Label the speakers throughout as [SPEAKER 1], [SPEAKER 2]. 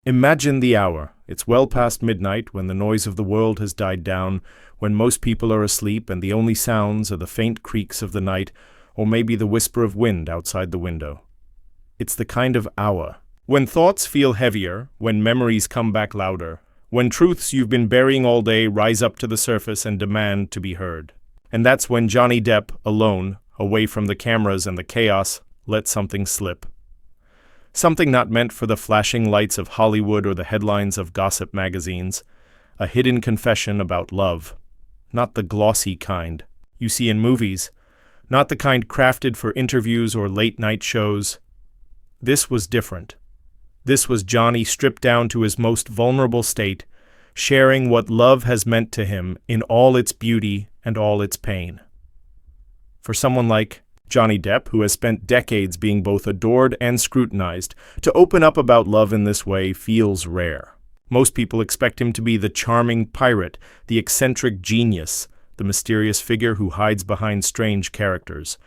[SPEAKER 1] Imagine the hour. It's well past midnight, when the noise of the world has died down, when most people are asleep and the only sounds are the faint creaks of the night, or maybe the whisper of wind outside the window. It's the kind of hour when thoughts feel heavier, when memories come back louder, when truths you've been burying all day rise up to the surface and demand to be heard. And that's when Johnny Depp, alone, away from the cameras and the chaos, let something slip. Something not meant for the flashing lights of Hollywood or the headlines of gossip magazines. A hidden confession about love. Not the glossy kind you see in movies. Not the kind crafted for interviews or late-night shows. This was different. This was Johnny stripped down to his most vulnerable state, sharing what love has meant to him in all its beauty and all its pain. For someone like Johnny Depp, who has spent decades being both adored and scrutinized, to open up about love in this way feels rare. Most people expect him to be the charming pirate, the eccentric genius, the mysterious figure who hides behind strange characters.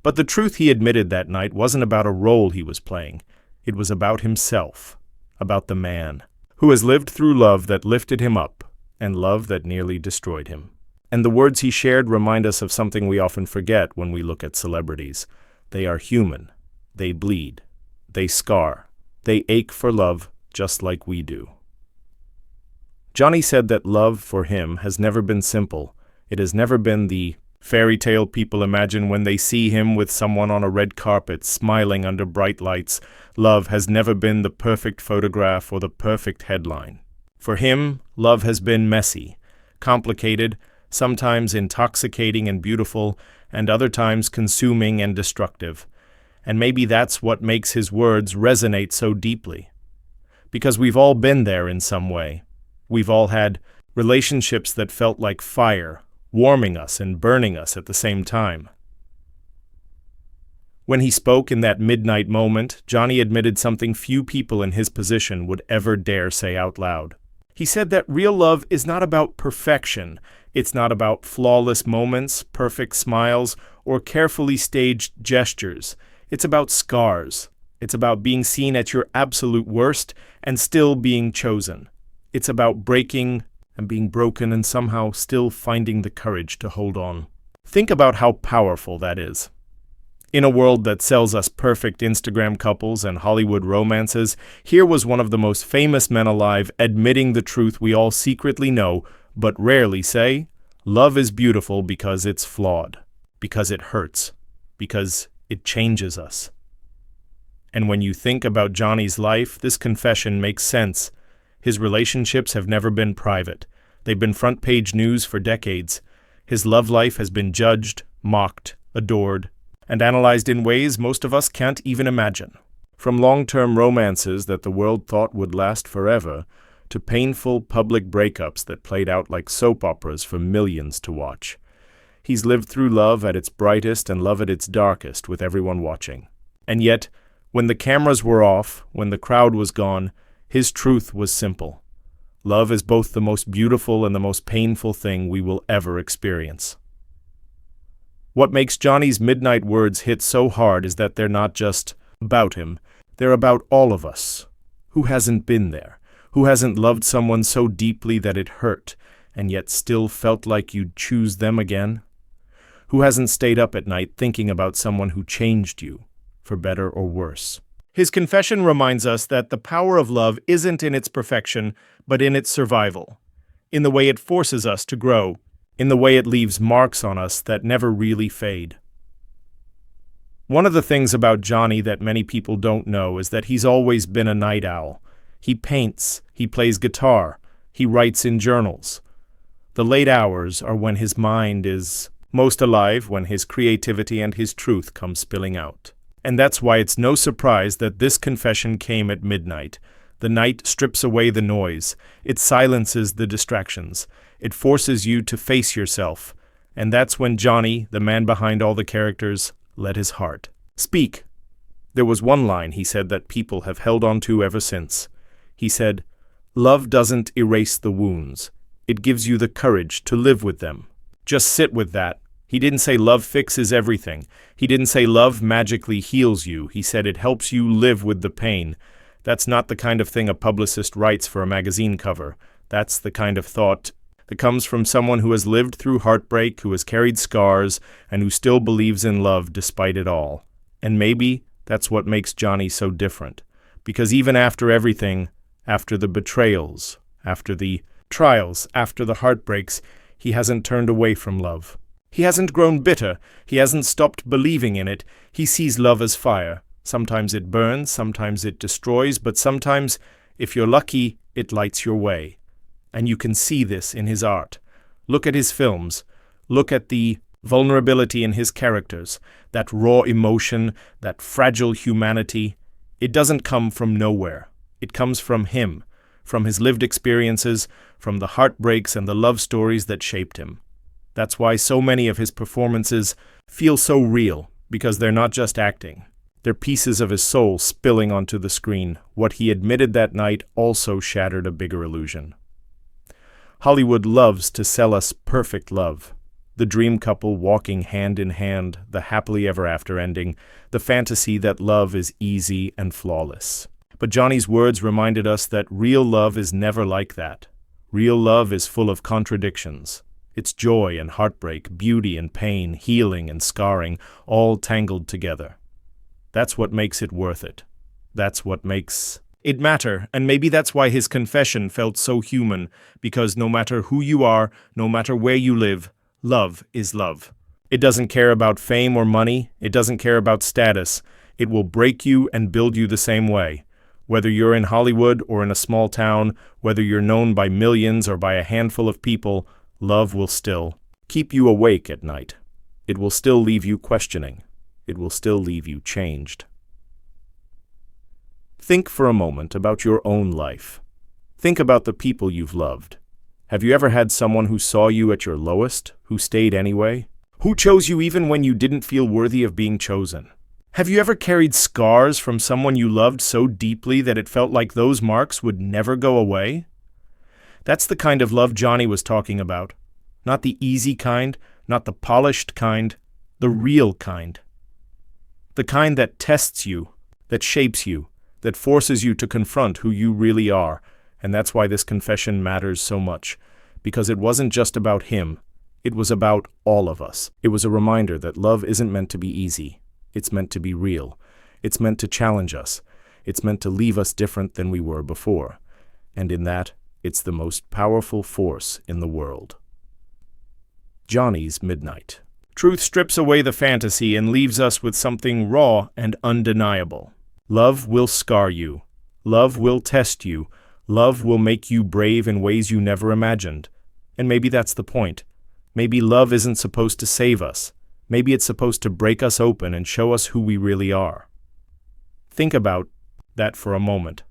[SPEAKER 1] But the truth he admitted that night wasn't about a role he was playing. It was about himself, about the man, who has lived through love that lifted him up, and love that nearly destroyed him. And the words he shared remind us of something we often forget when we look at celebrities. They are human. They bleed. They scar. They ache for love just like we do. Johnny said that love for him has never been simple. It has never been the fairy tale people imagine when they see him with someone on a red carpet smiling under bright lights. Love has never been the perfect photograph or the perfect headline. For him, love has been messy, complicated, sometimes intoxicating and beautiful, and other times consuming and destructive. And maybe that's what makes his words resonate so deeply. Because we've all been there in some way. We've all had relationships that felt like fire, warming us and burning us at the same time. When he spoke in that midnight moment, Johnny admitted something few people in his position would ever dare say out loud. He said that real love is not about perfection. It's not about flawless moments, perfect smiles, or carefully staged gestures. It's about scars. It's about being seen at your absolute worst and still being chosen. It's about breaking and being broken and somehow still finding the courage to hold on. Think about how powerful that is. In a world that sells us perfect Instagram couples and Hollywood romances, here was one of the most famous men alive admitting the truth we all secretly know, but rarely say. Love is beautiful because it's flawed, because it hurts, because it changes us. And when you think about Johnny's life, this confession makes sense. His relationships have never been private. They've been front-page news for decades. His love life has been judged, mocked, adored, and analyzed in ways most of us can't even imagine. From long-term romances that the world thought would last forever, to painful public breakups that played out like soap operas for millions to watch. He's lived through love at its brightest and love at its darkest with everyone watching. And yet, when the cameras were off, when the crowd was gone, his truth was simple. Love is both the most beautiful and the most painful thing we will ever experience. What makes Johnny's midnight words hit so hard is that they're not just about him, they're about all of us. Who hasn't been there? Who hasn't loved someone so deeply that it hurt, and yet still felt like you'd choose them again? Who hasn't stayed up at night thinking about someone who changed you, for better or worse? His confession reminds us that the power of love isn't in its perfection, but in its survival, in the way it forces us to grow, in the way it leaves marks on us that never really fade. One of the things about Johnny that many people don't know is that he's always been a night owl. He paints, he plays guitar, he writes in journals. The late hours are when his mind is most alive, when his creativity and his truth come spilling out. And that's why it's no surprise that this confession came at midnight. The night strips away the noise. It silences the distractions. It forces you to face yourself. And that's when Johnny, the man behind all the characters, let his heart speak. There was one line he said that people have held on to ever since. He said, "Love doesn't erase the wounds. It gives you the courage to live with them. Just sit with that." He didn't say love fixes everything. He didn't say love magically heals you. He said it helps you live with the pain. That's not the kind of thing a publicist writes for a magazine cover. That's the kind of thought that comes from someone who has lived through heartbreak, who has carried scars, and who still believes in love despite it all. And maybe that's what makes Johnny so different. Because even after everything, after the betrayals, after the trials, after the heartbreaks, he hasn't turned away from love. He hasn't grown bitter. He hasn't stopped believing in it. He sees love as fire. Sometimes it burns, sometimes it destroys, but sometimes, if you're lucky, it lights your way. And you can see this in his art. Look at his films. Look at the vulnerability in his characters, that raw emotion, that fragile humanity. It doesn't come from nowhere. It comes from him, from his lived experiences, from the heartbreaks and the love stories that shaped him. That's why so many of his performances feel so real, because they're not just acting. They're pieces of his soul spilling onto the screen. What he admitted that night also shattered a bigger illusion. Hollywood loves to sell us perfect love. The dream couple walking hand in hand, the happily ever after ending, the fantasy that love is easy and flawless. But Johnny's words reminded us that real love is never like that. Real love is full of contradictions. It's joy and heartbreak, beauty and pain, healing and scarring, all tangled together. That's what makes it worth it. That's what makes it matter, and maybe that's why his confession felt so human, because no matter who you are, no matter where you live, love is love. It doesn't care about fame or money, it doesn't care about status. It will break you and build you the same way. Whether you're in Hollywood or in a small town, whether you're known by millions or by a handful of people, love will still keep you awake at night. It will still leave you questioning. It will still leave you changed. Think for a moment about your own life. Think about the people you've loved. Have you ever had someone who saw you at your lowest, who stayed anyway? Who chose you even when you didn't feel worthy of being chosen? Have you ever carried scars from someone you loved so deeply that it felt like those marks would never go away? That's the kind of love Johnny was talking about. Not the easy kind, not the polished kind, the real kind. The kind that tests you, that shapes you, that forces you to confront who you really are. And that's why this confession matters so much. Because it wasn't just about him. It was about all of us. It was a reminder that love isn't meant to be easy. It's meant to be real. It's meant to challenge us. It's meant to leave us different than we were before. And in that, it's the most powerful force in the world. Johnny's Midnight. Truth strips away the fantasy and leaves us with something raw and undeniable. Love will scar you. Love will test you. Love will make you brave in ways you never imagined. And maybe that's the point. Maybe love isn't supposed to save us. Maybe it's supposed to break us open and show us who we really are. Think about that for a moment.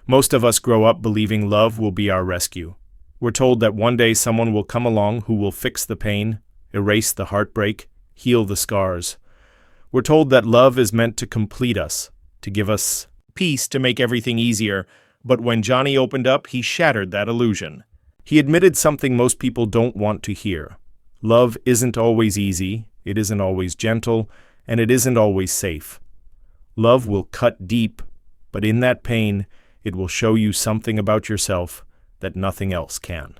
[SPEAKER 1] Most of us grow up believing love will be our rescue. We're told that one day someone will come along who will fix the pain, erase the heartbreak, heal the scars. We're told that love is meant to complete us, to give us peace, to make everything easier. But when Johnny opened up, he shattered that illusion. He admitted something most people don't want to hear. Love isn't always easy, it isn't always gentle, and it isn't always safe. Love will cut deep, but in that pain, it will show you something about yourself that nothing else can.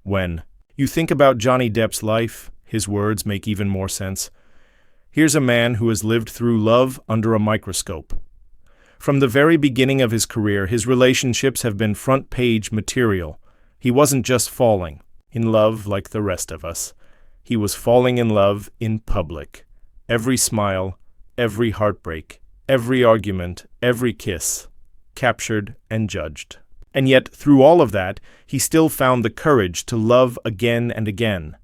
[SPEAKER 1] When you think about Johnny Depp's life, his words make even more sense. Here's a man who has lived through love under a microscope. From the very beginning of his career, his relationships have been front-page material. He wasn't just falling in love like the rest of us. He was falling in love in public. Every smile, every heartbreak, every argument, every kiss, captured and judged. And yet, through all of that, he still found the courage to love again and again.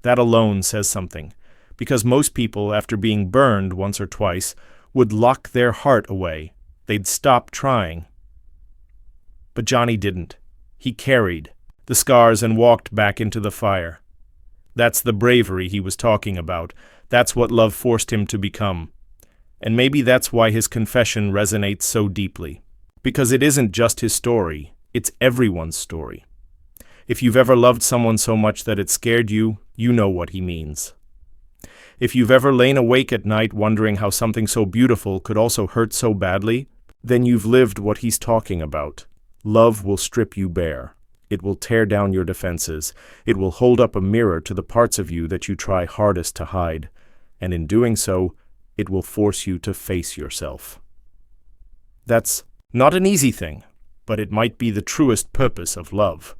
[SPEAKER 1] That alone says something, because most people, after being burned once or twice, would lock their heart away. They'd stop trying. But Johnny didn't. He carried the scars and walked back into the fire. That's the bravery he was talking about. That's what love forced him to become. And maybe that's why his confession resonates so deeply. Because it isn't just his story, it's everyone's story. If you've ever loved someone so much that it scared you, you know what he means. If you've ever lain awake at night wondering how something so beautiful could also hurt so badly, then you've lived what he's talking about. Love will strip you bare. It will tear down your defenses. It will hold up a mirror to the parts of you that you try hardest to hide. And in doing so, it will force you to face yourself. That's not an easy thing, but it might be the truest purpose of love.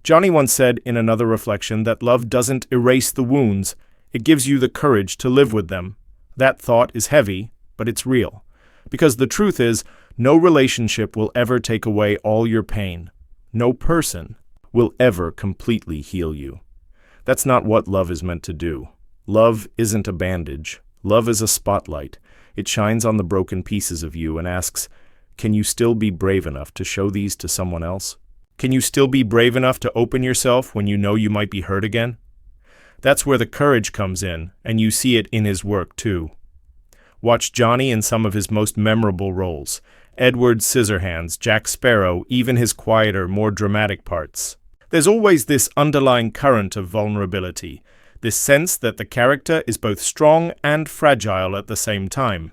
[SPEAKER 1] Johnny once said in another reflection that love doesn't erase the wounds, it gives you the courage to live with them. That thought is heavy, but it's real. Because the truth is, no relationship will ever take away all your pain. No person will ever completely heal you. That's not what love is meant to do. Love isn't a bandage. Love is a spotlight. It shines on the broken pieces of you and asks, can you still be brave enough to show these to someone else? Can you still be brave enough to open yourself when you know you might be hurt again? That's where the courage comes in, and you see it in his work too. Watch Johnny in some of his most memorable roles. Edward Scissorhands, Jack Sparrow, even his quieter, more dramatic parts. There's always this underlying current of vulnerability, this sense that the character is both strong and fragile at the same time.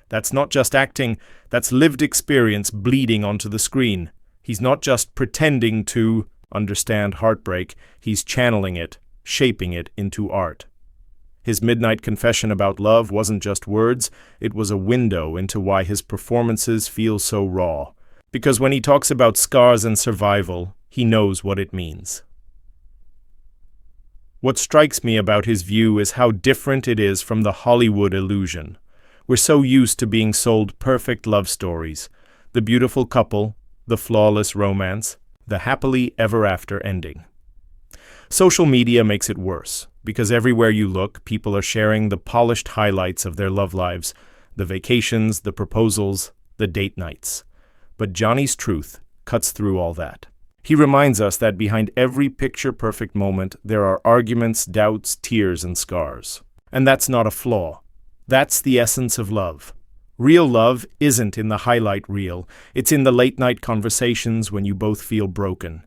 [SPEAKER 1] That's not just acting, that's lived experience bleeding onto the screen. He's not just pretending to understand heartbreak, he's channeling it, shaping it into art. His midnight confession about love wasn't just words, it was a window into why his performances feel so raw. Because when he talks about scars and survival, he knows what it means. What strikes me about his view is how different it is from the Hollywood illusion. We're so used to being sold perfect love stories, the beautiful couple, the flawless romance, the happily ever after ending. Social media makes it worse, because everywhere you look, people are sharing the polished highlights of their love lives, the vacations, the proposals, the date nights. But Johnny's truth cuts through all that. He reminds us that behind every picture-perfect moment, there are arguments, doubts, tears, and scars. And that's not a flaw. That's the essence of love. Real love isn't in the highlight reel. It's in the late-night conversations when you both feel broken.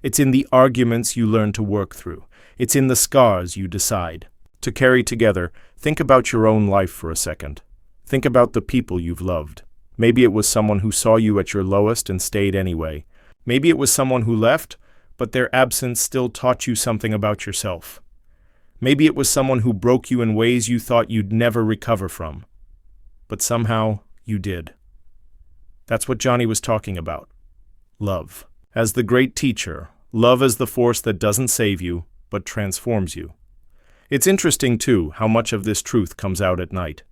[SPEAKER 1] It's in the arguments you learn to work through. It's in the scars you decide to carry together. Think about your own life for a second. Think about the people you've loved. Maybe it was someone who saw you at your lowest and stayed anyway. Maybe it was someone who left, but their absence still taught you something about yourself. Maybe it was someone who broke you in ways you thought you'd never recover from. But somehow, you did. That's what Johnny was talking about. Love. As the great teacher, love as the force that doesn't save you, but transforms you. It's interesting, too, how much of this truth comes out at night.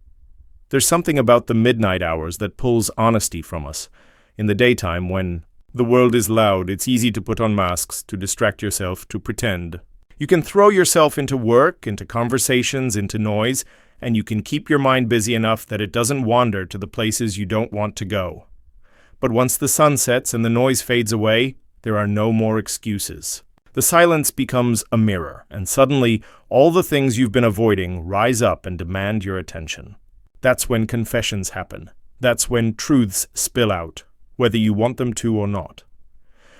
[SPEAKER 1] There's something about the midnight hours that pulls honesty from us. In the daytime, when the world is loud, it's easy to put on masks, to distract yourself, to pretend. You can throw yourself into work, into conversations, into noise, and you can keep your mind busy enough that it doesn't wander to the places you don't want to go. But once the sun sets and the noise fades away, there are no more excuses. The silence becomes a mirror, and suddenly all the things you've been avoiding rise up and demand your attention. That's when confessions happen. That's when truths spill out, whether you want them to or not.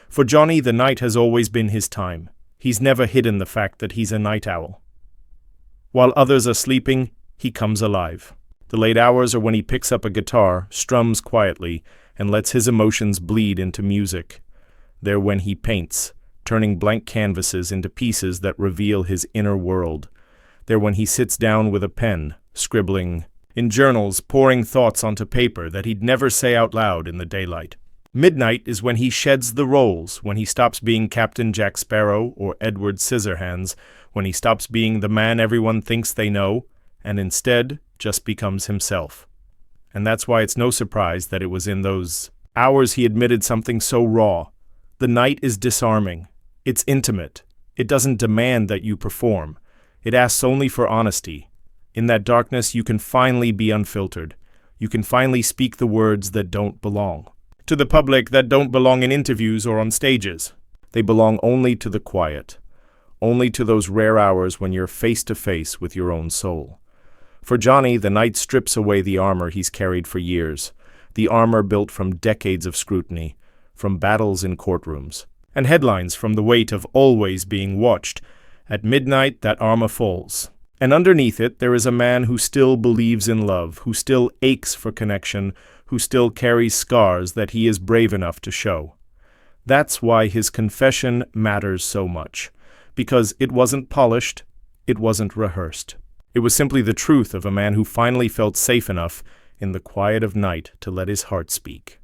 [SPEAKER 1] For Johnny, the night has always been his time. He's never hidden the fact that he's a night owl. While others are sleeping, he comes alive. The late hours are when he picks up a guitar, strums quietly, and lets his emotions bleed into music. They're when he paints, turning blank canvases into pieces that reveal his inner world. They're when he sits down with a pen, scribbling in journals, pouring thoughts onto paper that he'd never say out loud in the daylight. Midnight is when he sheds the roles, when he stops being Captain Jack Sparrow or Edward Scissorhands, when he stops being the man everyone thinks they know, and instead just becomes himself. And that's why it's no surprise that it was in those hours he admitted something so raw. The night is disarming. It's intimate. It doesn't demand that you perform. It asks only for honesty. In that darkness, you can finally be unfiltered. You can finally speak the words that don't belong. To the public, that don't belong in interviews or on stages. They belong only to the quiet. Only to those rare hours when you're face to face with your own soul. For Johnny, the night strips away the armor he's carried for years. The armor built from decades of scrutiny, from battles in courtrooms, and headlines from the weight of always being watched. At midnight, that armor falls. And underneath it, there is a man who still believes in love, who still aches for connection, who still carries scars that he is brave enough to show. That's why his confession matters so much, because it wasn't polished, it wasn't rehearsed. It was simply the truth of a man who finally felt safe enough in the quiet of night to let his heart speak.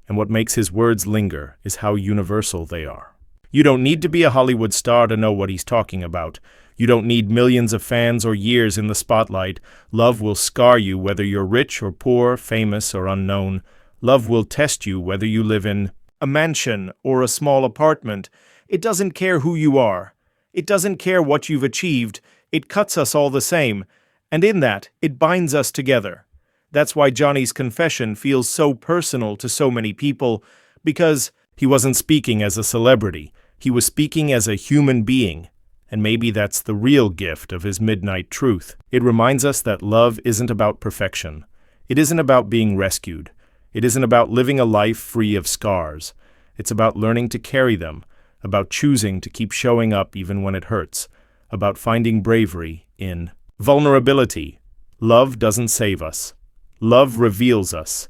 [SPEAKER 1] And what makes his words linger is how universal they are. You don't need to be a Hollywood star to know what he's talking about. You don't need millions of fans or years in the spotlight. Love will scar you whether you're rich or poor, famous or unknown. Love will test you whether you live in a mansion or a small apartment. It doesn't care who you are. It doesn't care what you've achieved. It cuts us all the same. And in that, it binds us together. That's why Johnny's confession feels so personal to so many people, because he wasn't speaking as a celebrity. He was speaking as a human being. And maybe that's the real gift of his midnight truth. It reminds us that love isn't about perfection. It isn't about being rescued. It isn't about living a life free of scars. It's about learning to carry them, about choosing to keep showing up even when it hurts, about finding bravery in vulnerability. Love doesn't save us. Love reveals us.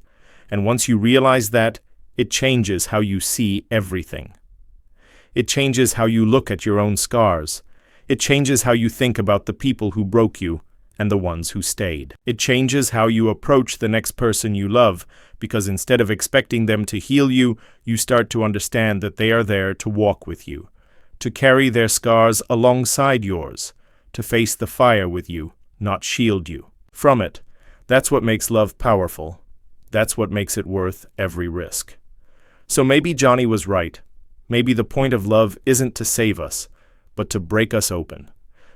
[SPEAKER 1] And once you realize that, it changes how you see everything. It changes how you look at your own scars. It changes how you think about the people who broke you and the ones who stayed. It changes how you approach the next person you love, because instead of expecting them to heal you, you start to understand that they are there to walk with you, to carry their scars alongside yours, to face the fire with you, not shield you from it. That's what makes love powerful. That's what makes it worth every risk. So maybe Johnny was right. Maybe the point of love isn't to save us, but to break us open,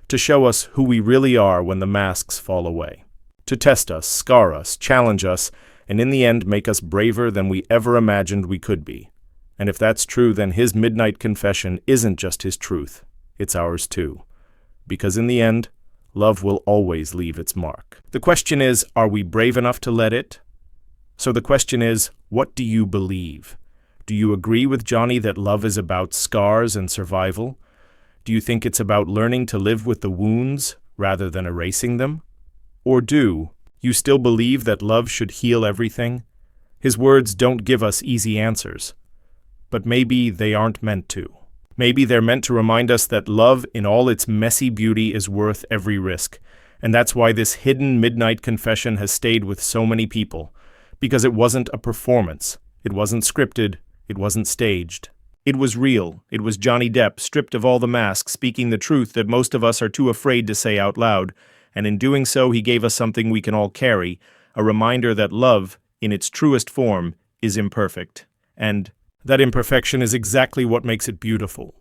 [SPEAKER 1] to show us who we really are when the masks fall away, to test us, scar us, challenge us, and in the end make us braver than we ever imagined we could be. And if that's true, then his midnight confession isn't just his truth, it's ours too. Because in the end, love will always leave its mark. The question is, are we brave enough to let it? So the question is, what do you believe? Do you agree with Johnny that love is about scars and survival? Do you think it's about learning to live with the wounds rather than erasing them? Or do you still believe that love should heal everything? His words don't give us easy answers, but maybe they aren't meant to. Maybe they're meant to remind us that love in all its messy beauty is worth every risk, and that's why this hidden midnight confession has stayed with so many people, because it wasn't a performance, it wasn't scripted, it wasn't staged. It was real. It was Johnny Depp, stripped of all the masks, speaking the truth that most of us are too afraid to say out loud, and in doing so he gave us something we can all carry, a reminder that love, in its truest form, is imperfect, and that imperfection is exactly what makes it beautiful.